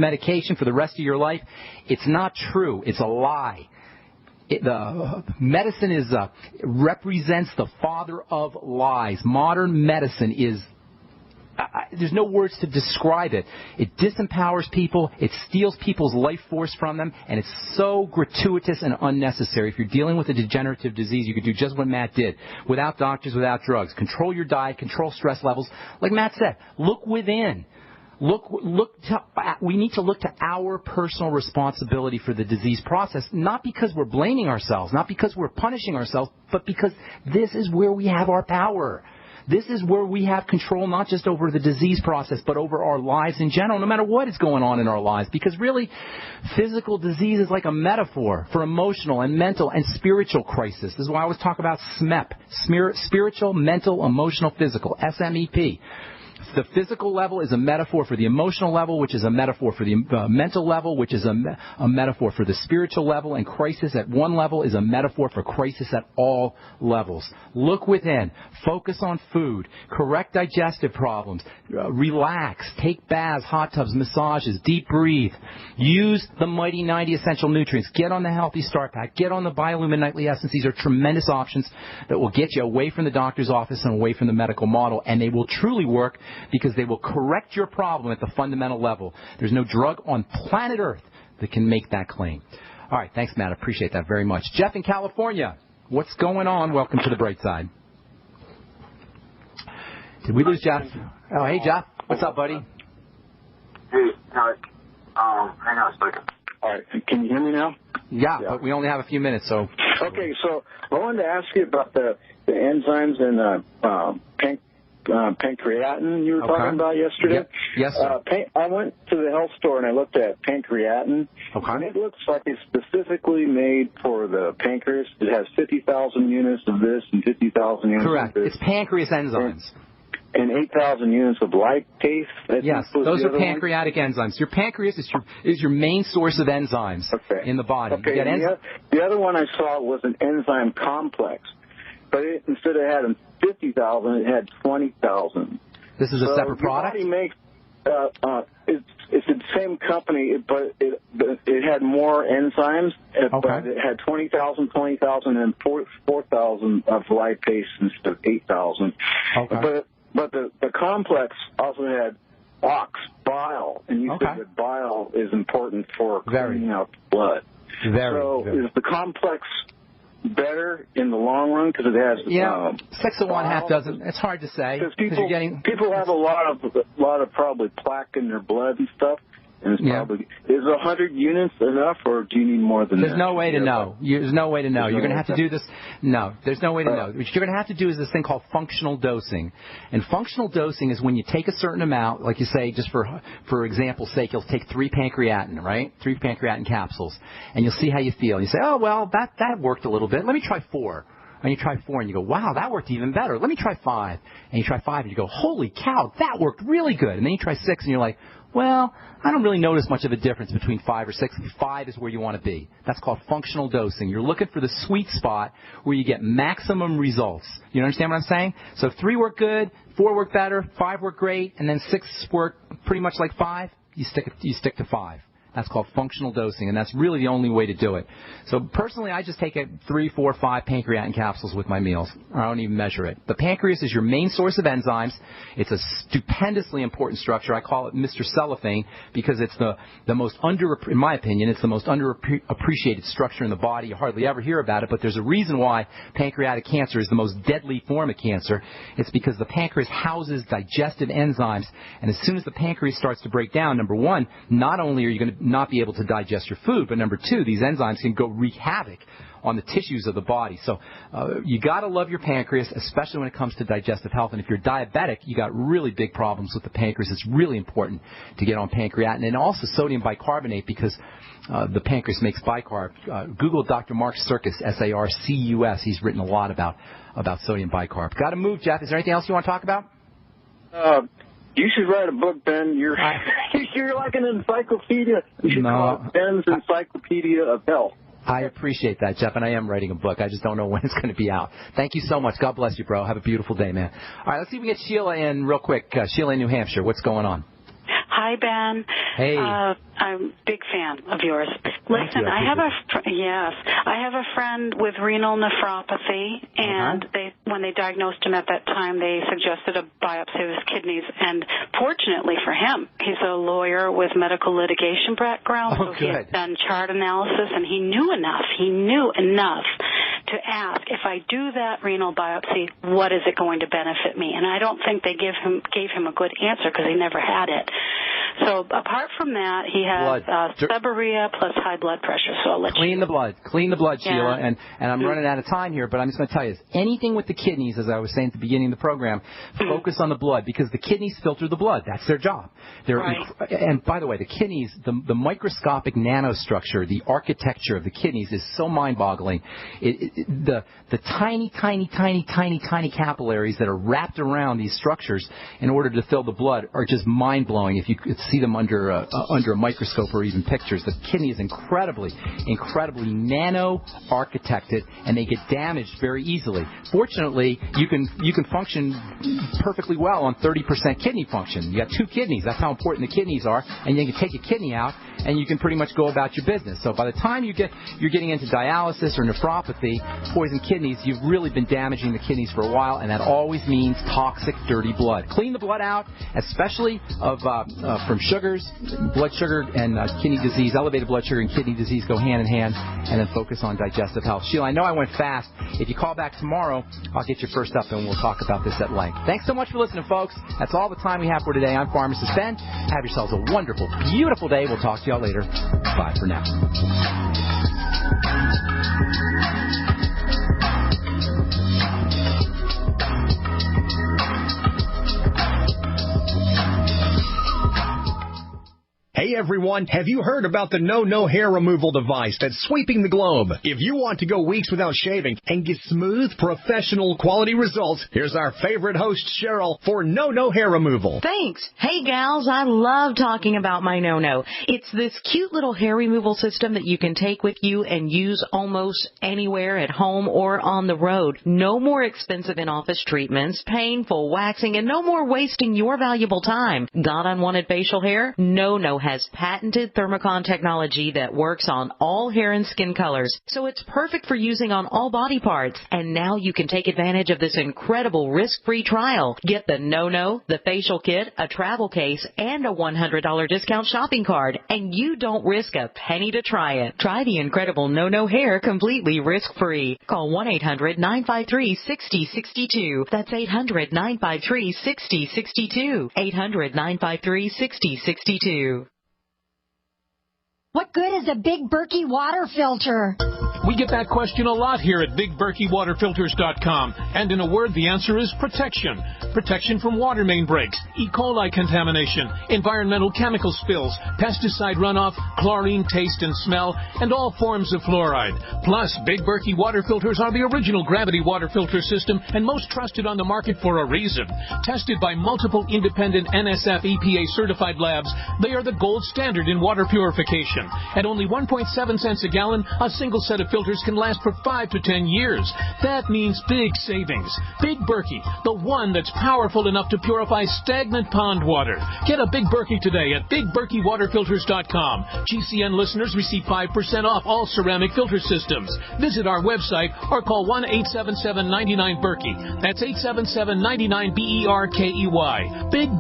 medication for the rest of your life. It's not true. It's a lie. The medicine represents the father of lies. Modern medicine is, there's no words to describe it. It disempowers people. It steals people's life force from them, and it's so gratuitous and unnecessary. If you're dealing with a degenerative disease, you could do just what Matt did, without doctors, without drugs. Control your diet, control stress levels. Like Matt said, look within. We need to look to our personal responsibility for the disease process, not because we're blaming ourselves, not because we're punishing ourselves, but because this is where we have our power. This is where we have control not just over the disease process, but over our lives in general, no matter what is going on in our lives. Because really, physical disease is like a metaphor for emotional and mental and spiritual crisis. This is why I always talk about SMEP, spiritual, mental, emotional, physical, SMEP. The physical level is a metaphor for the emotional level, which is a metaphor for the mental level, which is a metaphor for the spiritual level, and crisis at one level is a metaphor for crisis at all levels. Look within. Focus on food. Correct digestive problems. Relax. Take baths, hot tubs, massages. Deep breathe. Use the Mighty 90 Essential Nutrients. Get on the Healthy Start Pack. Get on the Biolumin Nightly Essence. These are tremendous options that will get you away from the doctor's office and away from the medical model, and they will truly work because they will correct your problem at the fundamental level. There's no drug on planet Earth that can make that claim. All right, thanks, Matt. I appreciate that very much. Jeff in California, what's going on? Welcome to the bright side. Did we lose Jeff? Oh, hey, Jeff. What's up, buddy? Hey, hang on a second. All right, can you hear me now? Yeah, but we only have a few minutes, so. Okay, so I wanted to ask you about the enzymes in pancreatin you were talking about yesterday. Yep. Yes, sir. I went to the health store and I looked at pancreatin, and it looks like it's specifically made for the pancreas. It has 50,000 units of this and 50,000 units Correct. of this. It's pancreas enzymes. And 8,000 units of lipase. Yes, those are pancreatic enzymes. Your pancreas is your main source of enzymes in the body. Okay. The other one I saw was an enzyme complex, but instead of having 50,000, it had 20,000. This is a separate product? Body makes, it's the same company, but it had more enzymes, but it had 20,000, and 4,000 of lipase instead of 8,000. Okay. But the complex also had bile, and you said that bile is important for cleaning out blood. Is the complex better in the long run because it has 6 of one, half dozen. It's hard to say because people have a lot of probably plaque in their blood and stuff. And it's probably, is 100 units enough, or do you need more than that? There's no way to know. There's no way to know. You're going to have to do this. No, there's no way to know. What you're going to have to do is this thing called functional dosing. And functional dosing is when you take a certain amount, like you say, just for example's sake, you'll take 3 pancreatin, right? 3 pancreatin capsules. And you'll see how you feel. And you say, oh, well, that worked a little bit. Let me try 4. And you try 4 and you go, wow, that worked even better. Let me try 5. And you try 5 and you go, holy cow, that worked really good. And then you try 6 and you're like, well, I don't really notice much of a difference between 5 or 6. 5 is where you want to be. That's called functional dosing. You're looking for the sweet spot where you get maximum results. You understand what I'm saying? So if 3 work good, 4 work better, 5 work great, and then 6 work pretty much like 5, you stick to 5. That's called functional dosing, and that's really the only way to do it. So personally, I just take 3, 4, 5 pancreatin capsules with my meals. I don't even measure it. The pancreas is your main source of enzymes. It's a stupendously important structure. I call it Mr. Cellophane because it's the most in my opinion, it's the most underappreciated structure in the body. You hardly ever hear about it, but there's a reason why pancreatic cancer is the most deadly form of cancer. It's because the pancreas houses digestive enzymes, and as soon as the pancreas starts to break down, number one, not only are you going to not be able to digest your food, but number 2, these enzymes can go wreak havoc on the tissues of the body. So you got to love your pancreas, especially when it comes to digestive health. And if you're diabetic, you got really big problems with the pancreas. It's really important to get on pancreatin and also sodium bicarbonate because the pancreas makes bicarb. Google Dr. Mark Sarcus, Sarcus. He's written a lot about sodium bicarb. Got to move, Jeff. Is there anything else you want to talk about? You should write a book, Ben. You're like an encyclopedia. You should call it Ben's Encyclopedia of Health. I appreciate that, Jeff, and I am writing a book. I just don't know when it's going to be out. Thank you so much. God bless you, bro. Have a beautiful day, man. All right, let's see if we get Sheila in real quick. Sheila in New Hampshire. What's going on? Hi, Ben. Hey. I'm a big fan of yours. Listen, I have a friend with renal nephropathy, and when they diagnosed him at that time, they suggested a biopsy of his kidneys. And fortunately for him, he's a lawyer with medical litigation background, so he had done chart analysis, and he knew enough to ask, if I do that renal biopsy, what is it going to benefit me? And I don't think they gave him a good answer because he never had it. So apart from that, he has seborrhea plus high blood pressure. So I'll let Clean the blood, Sheila. And I'm running out of time here, but I'm just going to tell you this. Anything with the kidneys, as I was saying at the beginning of the program, focus on the blood because the kidneys filter the blood. That's their job. And by the way, the kidneys, the microscopic nanostructure, the architecture of the kidneys is so mind-boggling. The tiny capillaries that are wrapped around these structures in order to fill the blood are just mind-blowing if you could see them under a microscope or even pictures. The kidney is incredibly nano-architected, and they get damaged very easily. Fortunately, you can function perfectly well on 30% kidney function. You got 2 kidneys. That's how important the kidneys are, and you can take a kidney out, and you can pretty much go about your business. So by the time you're getting into dialysis or nephropathy, poisoned kidneys, you've really been damaging the kidneys for a while, and that always means toxic, dirty blood. Clean the blood out, especially from sugars. Blood sugar and kidney disease, elevated blood sugar and kidney disease go hand in hand, and then focus on digestive health. Sheila, I know I went fast. If you call back tomorrow, I'll get you first up, and we'll talk about this at length. Thanks so much for listening, folks. That's all the time we have for today. I'm Pharmacist Ben. Have yourselves a wonderful, beautiful day. We'll talk to y'all later. Bye for now. Hey everyone, have you heard about the No hair removal device that's sweeping the globe? If you want to go weeks without shaving and get smooth, professional quality results, here's our favorite host, Cheryl, for No hair removal. Thanks. Hey gals, I love talking about my No. It's this cute little hair removal system that you can take with you and use almost anywhere at home or on the road. No more expensive in-office treatments, painful waxing, and no more wasting your valuable time. Got unwanted facial hair? No has patented thermocon technology that works on all hair and skin colors, so it's perfect for using on all body parts. And now you can take advantage of this incredible risk-free trial. Get the No, the facial kit, a travel case, and a $100 discount shopping card, and you don't risk a penny to try it. Try the incredible No hair completely risk-free. Call 1-800-953-6062. That's 800-953-6062. 800-953-6062. What good is a Big Berkey water filter? We get that question a lot here at BigBerkeyWaterFilters.com. And in a word, the answer is protection. Protection from water main breaks, E. coli contamination, environmental chemical spills, pesticide runoff, chlorine taste and smell, and all forms of fluoride. Plus, Big Berkey water filters are the original gravity water filter system and most trusted on the market for a reason. Tested by multiple independent NSF EPA certified labs, they are the gold standard in water purification. At only 1.7 cents a gallon, a single set of filters can last for 5 to 10 years. That means big savings. Big Berkey, the one that's powerful enough to purify stagnant pond water. Get a Big Berkey today at BigBerkeyWaterFilters.com. GCN listeners receive 5% off all ceramic filter systems. Visit our website or call 1-877-99-BERKEY. That's 877-99-BERKEY. Big